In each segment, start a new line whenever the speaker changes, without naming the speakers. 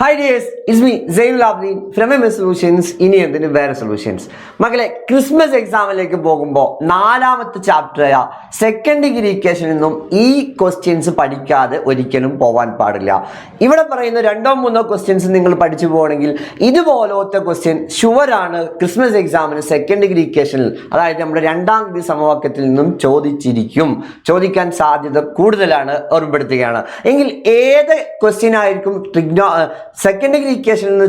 Hi dears, it's me Zainul Abidin from MS Solutions. ഇനി എന്തിന് വേറെ സൊല്യൂഷൻസ്. മക്കളെ, ക്രിസ്മസ് എക്സാമിലേക്ക് പോകുമ്പോൾ നാലാമത്തെ ചാപ്റ്ററായ സെക്കൻഡ് ഡിഗ്രി ഇക്വേഷനിൽ നിന്നും ഈ ക്വസ്റ്റ്യൻസ് പഠിക്കാതെ ഒരിക്കലും പോവാൻ പാടില്ല. ഇവിടെ പറയുന്ന രണ്ടോ മൂന്നോ ക്വസ്റ്റ്യൻസ് നിങ്ങൾ പഠിച്ചു പോകണമെങ്കിൽ ഇതുപോലത്തെ ക്വസ്റ്റ്യൻ ഷുവറാണ് ക്രിസ്മസ് എക്സാമിന് സെക്കൻഡ് ഡിഗ്രി ഇക്വേഷനിൽ, അതായത് നമ്മുടെ രണ്ടാം ഡിഗ്രി സമവാക്യത്തിൽ നിന്നും ചോദിക്കാൻ സാധ്യത കൂടുതലാണ്, ഓർമ്മപ്പെടുത്തുകയാണ്. എങ്കിൽ ഏത് ക്വസ്റ്റ്യൻ ആയിരിക്കും സെക്കൻഡ് ഡിഗ്രി ഇക്വേഷനിൽ നിന്ന്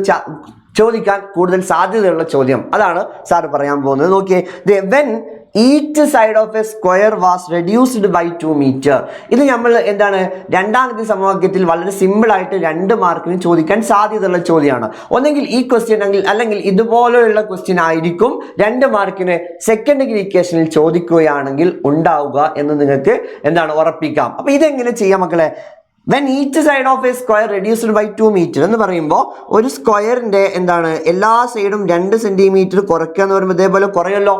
ചോദിക്കാൻ കൂടുതൽ സാധ്യതയുള്ള ചോദ്യം? അതാണ് സാറ് പറയാൻ പോകുന്നത്. നോക്കിയേ, when each side of a square was reduced by 2 meter. ഇത് നമ്മൾ എന്താണ് രണ്ടാം ഡിഗ്രി സമവാക്യത്തിൽ വളരെ സിമ്പിൾ ആയിട്ട് 2 മാർക്കിന് ചോദിക്കാൻ സാധ്യതയുള്ള ചോദ്യമാണ്. ഒന്നെങ്കിൽ ഈ ക്വസ്റ്റ്യൻ അല്ലെങ്കിൽ ഇതുപോലെയുള്ള ക്വസ്റ്റ്യൻ ആയിരിക്കും 2 മാർക്കിന് സെക്കൻഡ് ഡിഗ്രി ഇക്വേഷനിൽ ചോദിക്കുകയാണെങ്കിൽ ഉണ്ടാവുക എന്ന് നിങ്ങൾക്ക് എന്താണ് ഉറപ്പിക്കാം. അപ്പൊ ഇതെങ്ങനെ ചെയ്യാം മക്കളെ? When each side of a square reduced by 2 meter എന്ന് പറയുമ്പോൾ ഒരു സ്ക്വയറിന്റെ എന്താണ് എല്ലാ സൈഡും 2 സെന്റിമീറ്റർ കുറയ്ക്കുക എന്ന് പറയുമ്പോൾ ഇതേപോലെ കുറയല്ലോ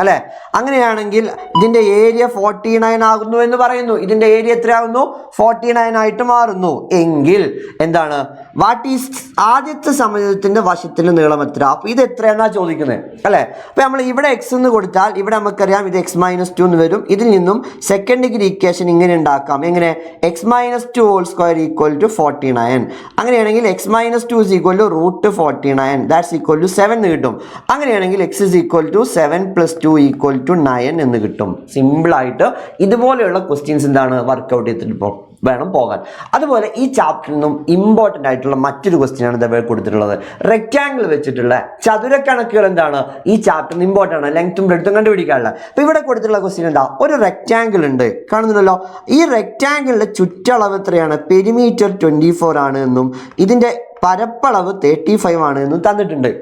അല്ലെ? അങ്ങനെയാണെങ്കിൽ ഇതിന്റെ ഏരിയ 49 ആകുന്നു എന്ന് പറയുന്നു. ഇതിന്റെ ഏരിയ എത്രയാകുന്നു? 49 ആയിട്ട് മാറുന്നു. എങ്കിൽ എന്താണ് വാട്ട് ഈസ് ആദ്യത്തെ സമചതുരത്തിന്റെ വശത്തിന്റെ നീളം എത്ര? അപ്പൊ ഇത് എത്രയാണെന്നാ ചോദിക്കുന്നത് അല്ലെ? അപ്പൊ നമ്മൾ ഇവിടെ എക്സ് എന്ന് കൊടുത്താൽ ഇവിടെ നമുക്കറിയാം ഇത് x-2 എന്ന് വരും. ഇതിൽ നിന്നും സെക്കൻഡ് ഡിഗ്രി ഇക്വേഷൻ ഇങ്ങനെ ഉണ്ടാക്കാം. എങ്ങനെ? x-2 whole square equal to 49. അങ്ങനെയാണെങ്കിൽ x-2 is equal to √49, that's equal to 7 എന്ന് കിട്ടും. അങ്ങനെയാണെങ്കിൽ x is equal to 7 plus 2 equal to 9 എന്ന് കിട്ടും. സിമ്പിൾ ആയിട്ട് ഇതുപോലെയുള്ള ക്വസ്റ്റ്യൻസ് എന്താണ് വർക്ക്ഔട്ട് ചെയ്തിട്ട് വേണം പോകാൻ. അതുപോലെ ഈ ചാപ്റ്ററിൽ നിന്നും ഇമ്പോർട്ടൻ്റ് ആയിട്ടുള്ള മറ്റൊരു ക്വസ്റ്റ്യൻ ആണ് ഇതേപോലെ കൊടുത്തിട്ടുള്ളത്. റെക്റ്റാങ്കിൾ വെച്ചിട്ടുള്ള ചതുരക്കണക്കുകൾ എന്താണ് ഈ ചാപ്റ്ററിന് ഇമ്പോർട്ടൻ്റ് ആണ്, ലെങ്ത്തും ബ്രെഡ്ത്തും കണ്ടുപിടിക്കാനുള്ള. അപ്പൊ ഇവിടെ കൊടുത്തിട്ടുള്ള ക്വസ്റ്റ്യൻ എന്താ? ഒരു റെക്റ്റാങ്കിൾ ഉണ്ട്, കാണുന്നുണ്ടല്ലോ. ഈ റെക്റ്റാങ്കിളിന്റെ ചുറ്റളവ് എത്രയാണ്? പെരിമീറ്റർ 24 ആണ് എന്നും ഇതിന്റെ പരപ്പളവ് 35 ആണ് എന്നും തന്നിട്ടുണ്ട്.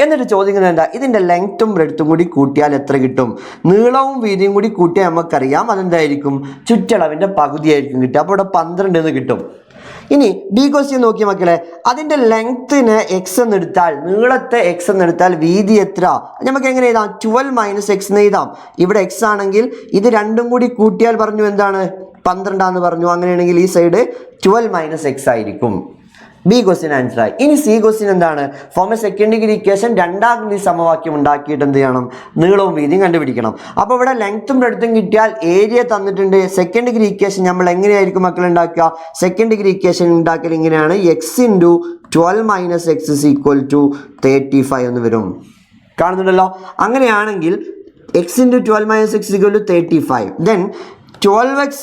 എന്നിട്ട് ചോദിക്കുന്നത് എന്താ? ഇതിന്റെ ലെങ്ത്തും ബ്രെഡ്ത്തും കൂടി കൂട്ടിയാൽ എത്ര കിട്ടും? നീളവും വീതിയും കൂടി കൂട്ടിയാൽ നമുക്കറിയാം അതെന്തായിരിക്കും? ചുറ്റളവിന്റെ പകുതിയായിരിക്കും കിട്ടുക. അപ്പോൾ ഇവിടെ 12 എന്ന് കിട്ടും. ഇനി ഡി ക്വസ്റ്റ്യൻ നോക്കിയ മക്കളെ, അതിന്റെ ലെങ്ത്തിന് എക്സ് എന്ന് എടുത്താൽ, നീളത്തെ എക്സ് എന്ന് എടുത്താൽ വീതി എത്ര? നമുക്ക് എങ്ങനെ എഴുതാം? 12 - x എന്ന് എഴുതാം. ഇവിടെ എക്സ് ആണെങ്കിൽ ഇത് രണ്ടും കൂടി കൂട്ടിയാൽ പറഞ്ഞു എന്താണ്? 12 പറഞ്ഞു. അങ്ങനെയാണെങ്കിൽ ഈ സൈഡ് 12 - x ആയിരിക്കും. ബി ക്വസ്റ്റ്യൻ ആൻസർ ആയി. ഇനി സി ക്വസ്റ്റ്യൻ എന്താണ്? Form A second degree equation രണ്ടാം ഡിഗ്രി സമവാക്യം ഉണ്ടാക്കിയിട്ട് എന്ത് ചെയ്യണം? നീളവും വീതിയും കണ്ടുപിടിക്കണം. അപ്പോൾ ഇവിടെ ലെങ്ത്തും ബ്രെഡ്ത്തും കിട്ടിയാൽ ഏരിയ തന്നിട്ടുണ്ട്. സെക്കൻഡ് ഡിഗ്രി ഇക്വേഷൻ നമ്മൾ എങ്ങനെയായിരിക്കും മക്കൾ ഉണ്ടാക്കുക? സെക്കൻഡ് ഡിഗ്രി ഇക്വേഷൻ ഉണ്ടാക്കൽ ഇങ്ങനെയാണ്: x × 12 - x is equal to 35 എന്ന് വരും. കാണുന്നുണ്ടല്ലോ? അങ്ങനെയാണെങ്കിൽ x × 12 - x is equal to 35. Then 12x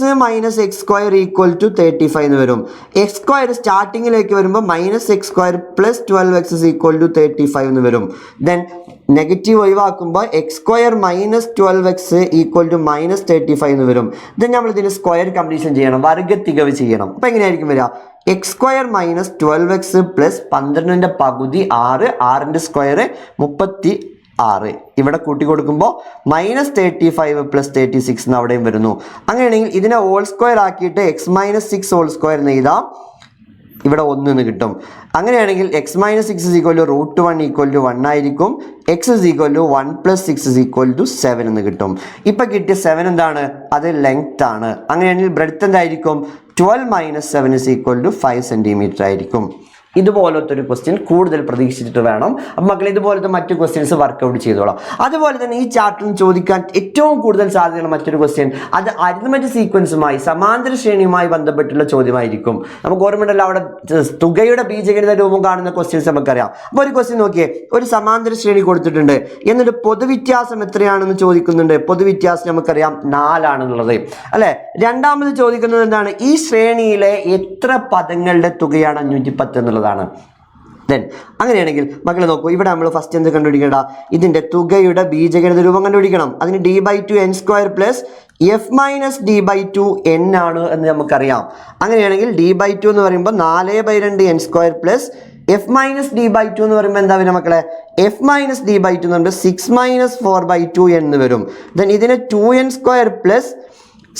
- x² equal to 35 എന്ന് വരും. x² സ്റ്റാർട്ടിങ്ങിലേക്ക് വരുമ്പോൾ -x² + 12x is equal to 35 എന്ന് വരും. ദെൻ നെഗറ്റീവ് ഒഴിവാക്കുമ്പോൾ x² - 12x equal to -35 എന്ന് വരും. ദെൻ നമ്മൾ ഇതിന് സ്ക്വയർ കംപ്ലീഷൻ ചെയ്യണം, വർഗ്ഗത്തികവ് ചെയ്യണം. അപ്പോൾ എങ്ങനെയായിരിക്കും വരിക? x² - 12x + 12ന്റെ പകുതി 6, 6ന്റെ സ്ക്വയർ 36. ഇവിടെ കൂട്ടി കൊടുക്കുമ്പോൾ -35 + 36 എന്ന് അവിടെയും വരുന്നു. അങ്ങനെയാണെങ്കിൽ ഇതിനെ ഹോൾ സ്ക്വയർ ആക്കിയിട്ട് x - 6 ഹോൾ സ്ക്വയർ എന്ന് എഴുതാം. ഇവിടെ 1 എന്ന് കിട്ടും. അങ്ങനെയാണെങ്കിൽ x - 6 is equal to √1 equal to 1 ആയിരിക്കും. x is equal to 1 + 6 is equal to 7 എന്ന് കിട്ടും. ഇപ്പൊ കിട്ടിയ 7 എന്താണ്? അത് ലെങ്ത് ആണ്. അങ്ങനെയാണെങ്കിൽ ബ്രെഡ്ത്ത് എന്തായിരിക്കും? 12 - 7 is equal to 5 സെന്റിമീറ്റർ ആയിരിക്കും. ഇതുപോലത്തെ ഒരു ക്വസ്റ്റ്യൻ കൂടുതൽ പ്രതീക്ഷിച്ചിട്ട് വേണം. അപ്പം മക്കൾ ഇതുപോലത്തെ മറ്റു ക്വസ്റ്റ്യൻസ് വർക്കൗട്ട് ചെയ്തോളാം. അതുപോലെ തന്നെ ഈ ചാപ്റ്ററിൽ ചോദിക്കാൻ ഏറ്റവും കൂടുതൽ സാധ്യതയുള്ള മറ്റൊരു ക്വസ്റ്റ്യൻ അത് അരിത്മെറ്റിക് സീക്വൻസുമായി, സമാന്തര ശ്രേണിയുമായി ബന്ധപ്പെട്ടുള്ള ചോദ്യമായിരിക്കും. നമുക്ക് ഓർമ്മയുണ്ടല്ലോ, അവിടെ തുകയുടെ ബീജഗണിത രൂപം കാണുന്ന ക്വസ്റ്റ്യൻസ് നമുക്കറിയാം. അപ്പോൾ ഒരു ക്വസ്റ്റ്യൻ നോക്കിയേ, ഒരു സമാന്തര ശ്രേണി കൊടുത്തിട്ടുണ്ട്, എന്നിട്ട് പൊതുവ്യത്യാസം എത്രയാണെന്ന് ചോദിക്കുന്നുണ്ട്. പൊതുവ്യത്യാസം നമുക്കറിയാം 4 ആണെന്നുള്ളത് അല്ലെ? രണ്ടാമത് ചോദിക്കുന്നത് എന്താണ്? ഈ ശ്രേണിയിലെ എത്ര പദങ്ങളുടെ തുകയാണ് 510 എന്നുള്ളത്. ദെൻ അങ്ങനെയാണെങ്കിൽ മക്കളെ നോക്കൂ, ഇവിടെ നമ്മൾ ഫസ്റ്റ് എന്ത് കണ്ടുപിടിക്കേണ്ട? ഇതിന്റെ തുകയുടെ ബീജഗണിത രൂപം കണ്ടുപിടിക്കണം. അതിന് d/2 n² + f - d/2 n ആണ് എന്ന് നമുക്കറിയാം. അങ്ങനെയാണെങ്കിൽ d/2 എന്ന് പറയുമ്പോൾ 4/2 n² + f - d/2 എന്ന് പറയുമ്പോൾ എന്താ വരും മക്കളെ? f - d/2 എന്ന് പറയുമ്പോൾ 6 - 4/2 എന്ന് വരും. ദെൻ ഇതിനെ 2n² +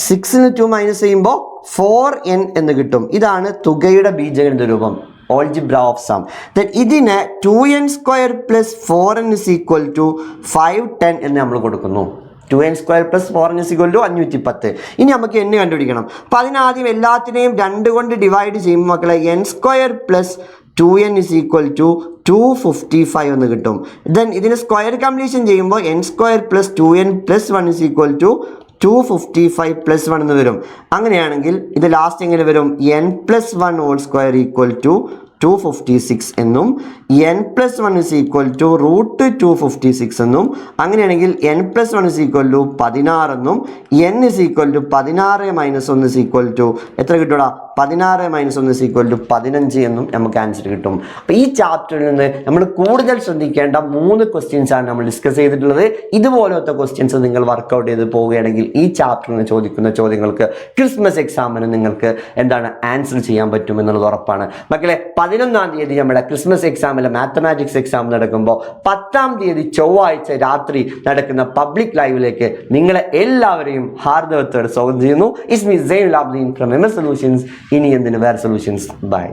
6 - 2 മൈനസ് ചെയ്യുമ്പോൾ 4n എന്ന് കിട്ടും. ഇതാണ് തുകയുടെ ബീജഗണിത രൂപം, algebra of sum. Then ഇതിനെ 2n² + 4n is equal to 510 എന്ന് നമ്മൾ കൊടുക്കുന്നു. 2n² + 4n = 510. ഇനി നമുക്ക് n കണ്ടുപിടിക്കണം. അപ്പം അതിനാദ്യം എല്ലാത്തിനെയും 2 കൊണ്ട് ഡിവൈഡ് ചെയ്യുമ്പോൾ മക്കളെ n² + 2n = 255 എന്ന് കിട്ടും. ദെൻ ഇതിന് സ്ക്വയർ കംപ്ലീഷൻ ചെയ്യുമ്പോൾ n² + 2n + 1 = 255 + 1 എന്ന് വരും. അങ്ങനെയാണെങ്കിൽ ഇത് ലാസ്റ്റ് എങ്ങനെ വരും? n + 1² = 256 എന്നും n + 1 = √256 എന്നും അങ്ങനെയാണെങ്കിൽ n + 1 = 16 എന്നും n = 16 - 1 എത്ര കിട്ടൂടാ? 16 - 1 = 15 എന്നും നമുക്ക് ആൻസർ കിട്ടും. അപ്പോൾ ഈ ചാപ്റ്ററിൽ നിന്ന് നമ്മൾ കൂടുതൽ ശ്രദ്ധിക്കേണ്ട 3 ക്വസ്റ്റ്യൻസ് ആണ് നമ്മൾ ഡിസ്കസ് ചെയ്തിട്ടുള്ളത്. ഇതുപോലത്തെ ക്വസ്റ്റ്യൻസ് നിങ്ങൾ വർക്കൗട്ട് ചെയ്ത് പോവുകയാണെങ്കിൽ ഈ ചാപ്റ്ററിൽ നിന്ന് ചോദിക്കുന്ന ചോദ്യങ്ങൾക്ക് ക്രിസ്മസ് എക്സാമിന് നിങ്ങൾക്ക് എന്താണ് ആൻസർ ചെയ്യാൻ പറ്റും എന്നുള്ളത് ഉറപ്പാണ്. മക്കളെ 11-ാം തീയതി നമ്മുടെ ക്രിസ്മസ് എക്സാമിലെ മാത്തമാറ്റിക്സ് എക്സാം നടക്കുമ്പോൾ 10-ാം തീയതി ചൊവ്വാഴ്ച രാത്രി നടക്കുന്ന പബ്ലിക് ലൈവിലേക്ക് നിങ്ങളെ എല്ലാവരെയും ഹാർദവത്തോടെ സ്വാഗതം ചെയ്യുന്നു. It's me Zainul Abdeen from MS solutions. ഇനി എന്തിന് വേറെ സൊല്യൂഷൻസ്. ബൈ.